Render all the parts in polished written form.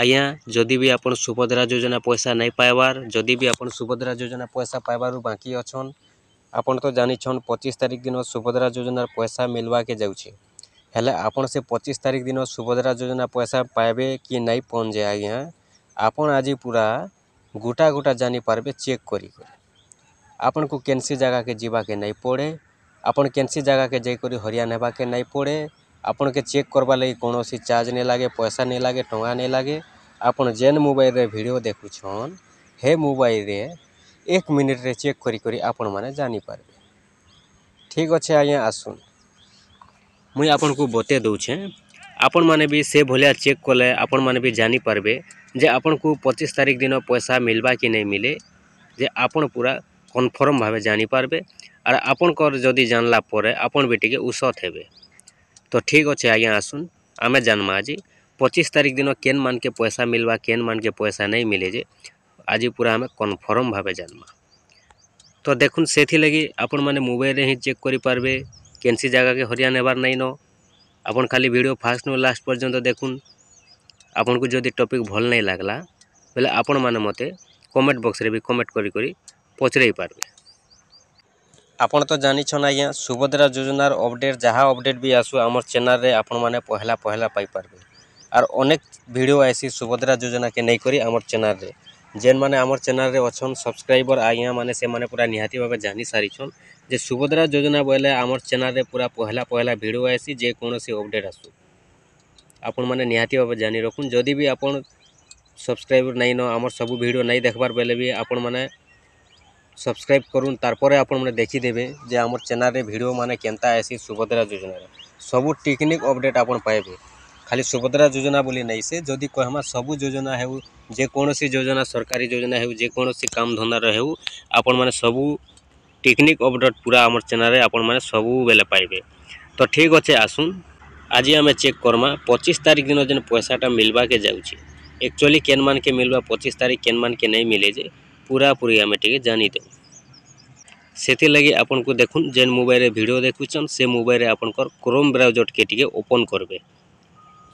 आज्ञा जदि भी आपण सुभद्रा योजना पैसा नहीं पाइबार जदि भी आपण सुभद्रा योजना पैसा पाइबार बाकी अछन आपण तो जानिछन 25 तारिख दिन सुभद्रा योजना पैसा मिलवा के जाउछे हेले आपण से 25 तारिख दिन सुभद्रा योजना पैसा पाइबे कि नहीं पहुँचे आज्ञा आपण आज पूरा गोटा गोटा जानी पारबे चेक करी आपन को केनसी जगह के जीवा के नहीं पड़े आपन केनसी जगह के जाकर हरिया नेबा के नहीं पड़े आपन के चेक करवा लगी कौन सी चार्ज नहीं लगे पैसा नहीं लगे टंगा नहीं लगे आपन जेन मोबाइल रे वीडियो देखुछन हे मोबाइल रे 1 मिनिट रे चेक करी करी आपन माने जानी पारबे। ठीक अच्छे आज्ञा आसुन मुई आपन को बते दउछे आपन माने भी से भलिया चेक कले आपन माने भी जानी पारबे जे आपन को 25 तारिख दिन पैसा मिलबा कि नहीं मिले जे आपन पूरा कन्फर्म भावे जानी पारबे और आपन कर जदि जानला परे आपन भी टिके उसत हेबे। तो ठीक अच्छे आज्ञा आसुन आमे जानमा आज 25 तारिख दिन केन मान के पैसा मिलवा केन मान के पैसा नहीं मिले जे आज पूरा आमे कन्फर्म भावे जानमा। तो देखुन सेथि लगी आपन माने मोबाइल रे ही चेक करि पारबे केनसी जगह के हरिया नेबार नहीं न आपन खाली वीडियो फास्ट नु लास्ट पर्यंत देखुन आपन को जदि टॉपिक भल नहीं लागला बेले आपन माने मते कमेंट बॉक्स रे भी कमेंट करी करी पचरई पारबे। आपन तो जानी छन आज्ञा सुभद्रा योजनार अपडेट जहाँ अपडेट भी आसु आमर चैनल रे आपन माने पहला पहला पाई पारबे और अनेक वीडियो आसी सुभद्रा योजना के नहीं करी आमर चैनल रे जेन माने आमर चैनल रे अछन सब्सक्राइबर आज्ञा माने से माने पूरा निहाती भाबे जानी सारी छन जे सुभद्रा योजना बोले आमर चैनल रे पूरा पहला पहला वीडियो आसी जे कोनोसी अपडेट आसु आपन माने निहाती भाबे जानी रखुन जदि भी आपन सब्सक्राइबर नहीं न आमर सब वीडियो नहीं देखबार बेले भी आपन माने सब्सक्राइब करूँ तारपरे आपन माने देखी देबे जे आमर चैनल रे वीडियो माने केनता आसी सुभद्रा योजना रे सब टेक्निक अपडेट आपन पाइबे खाली सुभद्रा योजना बोली नहीं से जदि कहमा सब योजना हेउ जे कोनोसी योजना सरकारी योजना हेउ जे कोनोसी काम धंदा रे हेउ आपन माने सब टेक्निक अपडेट पूरा आमर चैनल रे आपन माने सब बेले पाइबे। तो ठीक अच्छे आसुन आज आमे चेक करमा 25 तारिख दिन जेन पैसाटा मिलवा के जाउची एक्चुअली केन मान के मिलवा 25 तारिख केन मान के नहीं मिले जे पूरा पूरी आमे टिके जानी दे सेति लगी आपन को देखुन जेन मोबाइल रे वीडियो देखुचन से मोबाइल रे आपन कर क्रोम ब्राउजर के टिके ओपन करबे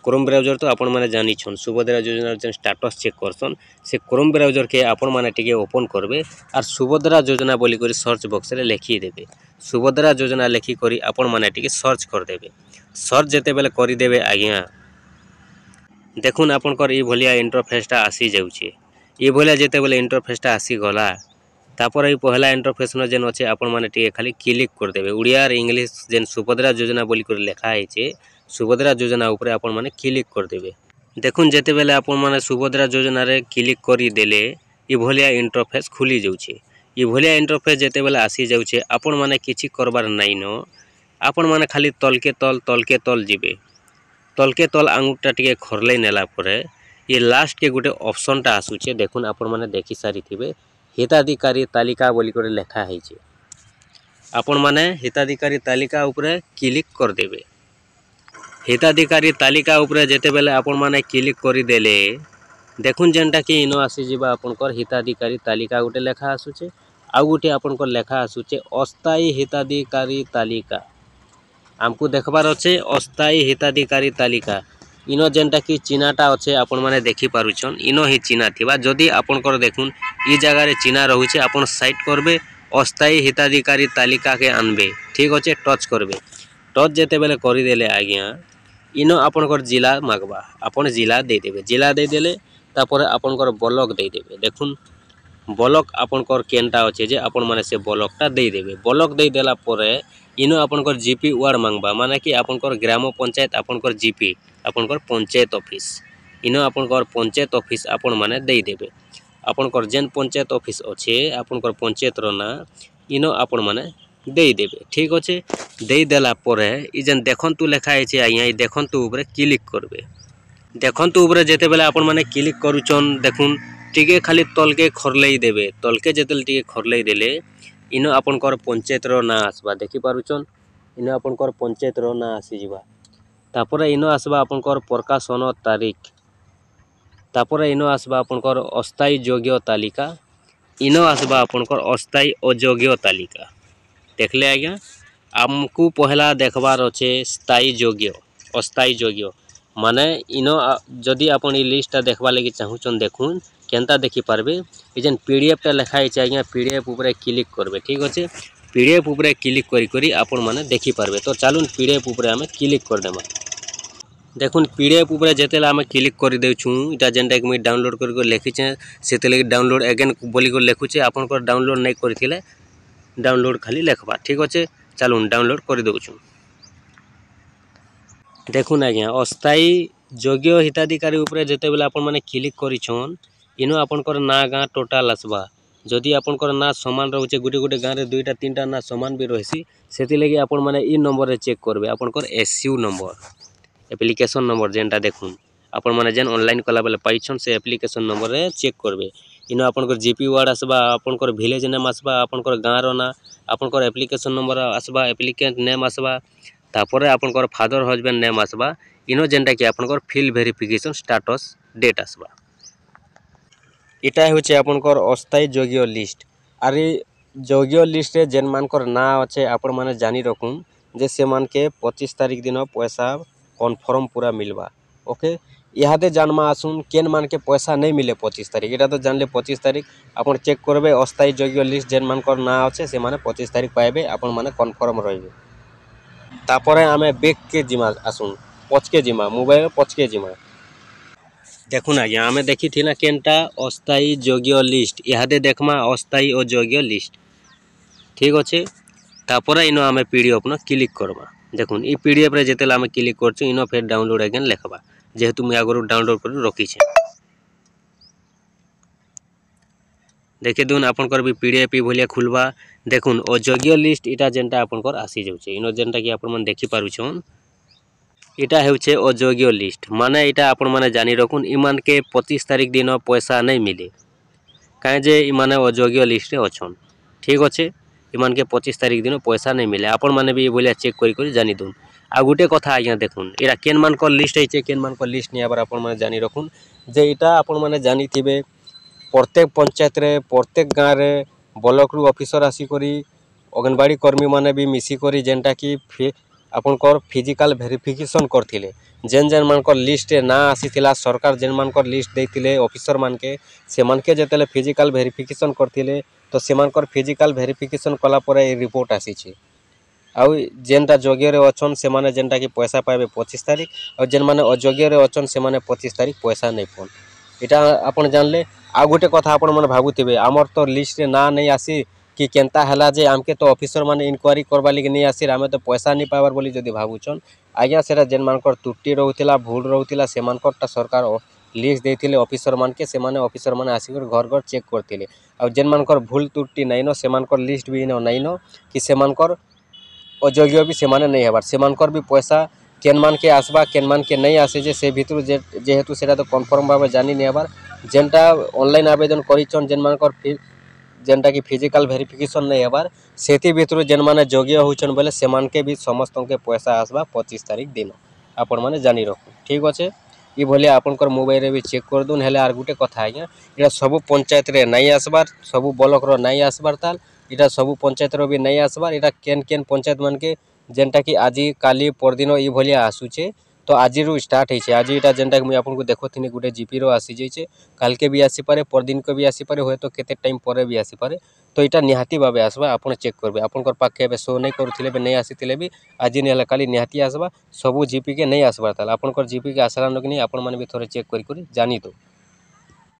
क्रोम ब्राउजर तो आपन माने जानी छन सुभद्रा योजना जेन स्टेटस चेक करसन से क्रोम ब्राउजर के आपन माने टिके ओपन करबे और सुभद्रा योजना बोली करी सर्च बॉक्स रे लिखि देबे सुभद्रा योजना लिखि करी आपन माने टिके सर्च कर देबे सर्च जेते बेले करि देबे आज्ञा देखुन आपन कर ई भलिया इंटरफेसटा आसी जाउची ई भलिया जेते बेले इंटरफेसटा आसी गला तापर ई पहला इंटरफेस न जेन अछि आपन माने टिके खाली क्लिक कर देबे उड़िया और इंग्लिश जेन सुभद्रा योजना बोली कर लिखा है सुभद्रा योजना ऊपर आपन माने क्लिक कर देबे देखुन जेते बेले आपन माने सुभद्रा योजना रे क्लिक करी देले ई भलिया इंटरफेस खुली जाउछे ई भलिया इंटरफेस जेते बेले आसी जाउछे आपन माने किछि करबार नाही न आपन माने खाली तलके तल जिबे तलके तल आंगुटा टिके खरले नेला परे ये लास्ट के गुटे ऑप्शनटा आसुचे देखुन आपन माने देखि सारी थिबे हिताधिकारी तालिका बोली करे लिखा है आपन माने हिताधिकारी तालिका ऊपर क्लिक कर देबे हिताधिकारी तालिका ऊपर जेते बेले आपन माने क्लिक करी देले देखुन जेनटा कि इनो आसी जिबा आपन कर हिताधिकारी तालिका गुटे लेखा आसुचे आ गुटे आपन कर लेखा आसुचे अस्थायी हिताधिकारी तालिका हमको देखबार अच्छे अस्थायी हिताधिकारी तालिका इनो जेनटा कि चिन्हाटा अच्छे आपन माने देखि पारुछन इनो ही चिन्हा थिबा जदि आपन कर देखुन ई जगह रे चिन्हा रहुचे आपन साइड करबे अस्थायी हिताधिकारी तालिका के आनबे ठीक अच्छे टच करबे टच जेते बेले करि देले आज्ञा इनो आपन कर जिला मागबा आपन जिला दे देबे जिला दे देले तापर आपन कर ब्लॉक दे देबे देखुन ब्लॉक आपन कर केनटा अच्छे जे आपन माने से ब्लॉकटा दे देबे ब्लॉक दे देला परे इनो आपन कर जीपी वार्ड मांगबा माने कि आपन कर ग्राम पंचायत आपन कर जीपी आपन कर पंचायत ऑफिस इनो आपन कर पंचायत ऑफिस आपन माने दे देबे आपन कर जेन पंचायत ऑफिस अच्छे आपन कर पंचायत रो ना इनो आपन माने दे देबे ठीक अच्छे दे देला परे ई जेन देखंतु लेखा है आइया ई देखंतु ऊपर क्लिक करबे देखंतु ऊपर जेते बेले आपन माने क्लिक करूचन देखुन टिके खाली तलके खरलेई देबे तलके जेतेल टिके खरलेई देले इनो आपन कर पंचायत रो ना आसबा देखि पारुचन इनो आपन कर पंचायत रो ना आसी जिबा तापरे इनो आसबा आपन कर प्रकाशन तारीख तापरे इनो आसबा आपन कर अस्थायी योग्य तालिका इनो आसबा आपन कर अस्थायी अयोग्य तालिका देखले आज्ञा हमको पहला देखबार अच्छे स्थायी योग्य अस्थायी योग्य माने इनो जदि आपन ई लिस्टटा देखबा लगी चाहूछन देखुन केनता देखि पारबे ए जेन पीडीएफ टा लिखा है आज्ञा पीडीएफ ऊपर क्लिक करबे ठीक अच्छे पीडीएफ ऊपर क्लिक करी आपन माने देखि पारबे तो चलून पीडीएफ ऊपर आमे क्लिक कर देमा देखुन पीडीएफ ऊपर जेतेले आमे क्लिक कर देछु इटा जेनटा कि मैं डाउनलोड कर लिखिछे सेते लगी डाउनलोड अगेन बोली को लिखुछे आपन को डाउनलोड नहीं करथिले डाउनलोड खाली लिखबा ठीक अच्छे चलून डाउनलोड कर देछु देखुन आज्ञा अस्थायी योग्य हिताधिकारी ऊपर जेते बेले आपन माने क्लिक करिछन इनो आपनकर ना गाँ टोटाल आसबा जदि आपनकर ना समान रोचे गोटे गोटे गाँव में दुईटा तीनटा ना समान भी रही से लगी आपन माने ई नंबर रे चेक करबे आपनकर एसयू नंबर एप्लिकेशन नंबर जेनटा देखुन आपन माने जेन ऑनलाइन कला बेले पाइछन से एप्लिकेशन नंबर रे चेक करबे इनो आपनकर जीपी वार्ड आसबा आपनकर विलेज नेम आसबा आपनकर गाँव रो ना आपनकर एप्लिकेशन नंबर आसबा एप्लिकेंट नेम आसबा तापरे आपनकर फादर हस्बैंड नेम आसबा इनो जेनटा कि आपनकर फील्ड वेरिफिकेशन स्टेटस डेट आसबा इटा होचे आपनकर अस्थायी योग्य लिस्ट अरे योग्य लिस्ट रे जेन मानकर ना अच्छे आपण माने जानी रखुन जे से मान के 25 तारीख दिन पैसा कन्फर्म पूरा मिलवा ओके इहादे जानमा आसुन केन मान के पैसा नहीं मिले 25 तारीख एटा तो जानले 25 तारीख आपण चेक करबे अस्थायी योग्य लिस्ट जेन मानकर ना अच्छे से माने 25 तारीख पाइबे आपण माने कन्फर्म रहिबे तापरे आमे बैक के जिमा आसुन पचके जिमा मोबाइल पचके जिमा देखुन आज्ञा आमे देखी थी ना केनटा अस्थायी योग्य लिस्ट इहादे देखमा अस्थायी और योग्य लिस्ट ठीक अच्छे तापर इनो आमे पीडीएफ न क्लिक करबा देखुन ई पीडीएफ रे जेतेला आमे क्लिक करछु इनो फिर डाउनलोड अगेन लेखबा जेहेतु मैं आगरो डाउनलोड कर रखी छे देखे दुन आपनकर भी पीडीएफ ई भलिया खुलबा देखुन अयोग्य लिस्ट इटा जेनटा आपनकर आसी जाउछे इनो जेनटा कि आपन मन देखि पारुछन इटा हेउछे अयोग्य लिस्ट माने इटा आपण माने जानी रखुन इमान के 25 तारीख दिन पैसा नहीं मिले कहीं जे इमाने अयोग्य लिस्ट रे अछन ठीक अच्छे इमान के 25 तारीख दिन पैसा नहीं मिले आपण माने भी बोलिया चेक करी जानी दून आ गुटे कथा आज्ञा देखुन इरा केन मान को लिस्ट है केन मान को लिस्ट नहीं आबार आपण माने जानी रखुन जे इटा आपण माने जानी थिबे प्रत्येक पंचायत रे प्रत्येक गाँव रे ब्लॉक रु ऑफिसर आसी करी अंगनवाड़ी कर्मी माने भी मिसी करी जेनटा कि आपनकर फिजिकल वेरिफिकेशन करथिले जेन जेन मानकर लिस्ट ना आसीथिला सरकार जेन मानकर लिस्ट देथिले ऑफिसर मानके से मानके जेतेले फिजिकल वेरिफिकेशन करथिले तो से मानकर फिजिकल वेरिफिकेशन कला परे रिपोर्ट आसीछि आउ जेनटा योग्य रे अछन से माने जेनटा कि पैसा पाइबे 25 तारीख और जेन माने अयोग्य रे अछन से माने 25 तारीख पैसा नहीं फोन इटा आपण जानले आ गोटे कथा आपण माने भाबुथिबे हमर तो लिस्ट रे ना नहीं आसी कि केनता हला जे आमके तो ऑफिसर माने इंक्वायरी करबा लगी नहीं आसी आमे तो पैसा नहीं पावर बोली जदि भाबुछन आज्ञा सेरा जेन मानकर त्रुटि रहउतिला भूल रहउतिला से मानकर सरकार लिस्ट देथिले ऑफिसर मानके से माने ऑफिसर माने आसी घर घर चेक करथिले और जेन मानकर भूल त्रुटि नहीं न से मानकर लिस्ट भी नहीं न कि से मानकर अयोग्य भी से माने नहीं हेबार से मानकर भी पैसा केन मान के आसबा केन मान के नहीं आसे जे से भितर जेहेतु सेटा तो कन्फर्म भाव जानी नहीं हेबार जेनटा ऑनलाइन आवेदन करिछन जेन मानकर जेनटा कि फिजिकल वेरिफिकेशन नहीं हेबार सेति भितर जेन माने योग्य होचन बोले से मान के भी समस्त के पैसा आसबा 25 तारीख दिन आपण माने जानी रखु ठीक अच्छे ई भलिया आपनकर मोबाइल रे भी चेक कर दुन हेले आर गुटे कथा आज्ञा इटा सब पंचायत रे नहीं आसबार सब ब्लॉक रो नहीं आसबार ताल इटा सब पंचायत रो भी नहीं आसबार इटा केन केन पंचायत मान के जेनटा कि आजी काली परदिन ई भलिया आसुचे तो आज रु स्टार्ट है आज इटा जेनटा मुझे आपको देखुनी गोटे जीपी रो आसी जाइए काल के भी आसीपे परदिन को भी आसीपे हुए तो केते टाइम पर भी आसीपे तो यहाँ निहाती भाव आसबा आप चेक करेंगे आपंकर पाखे शो नहीं करुले भी नहीं आसी भी आज नहीं काली निहाती आसबा सबू जीपी के नहीं आसबार आपंकर जीपी के आसला कि नहीं आपण मैंने भी थोड़े चेक कर जानी दो।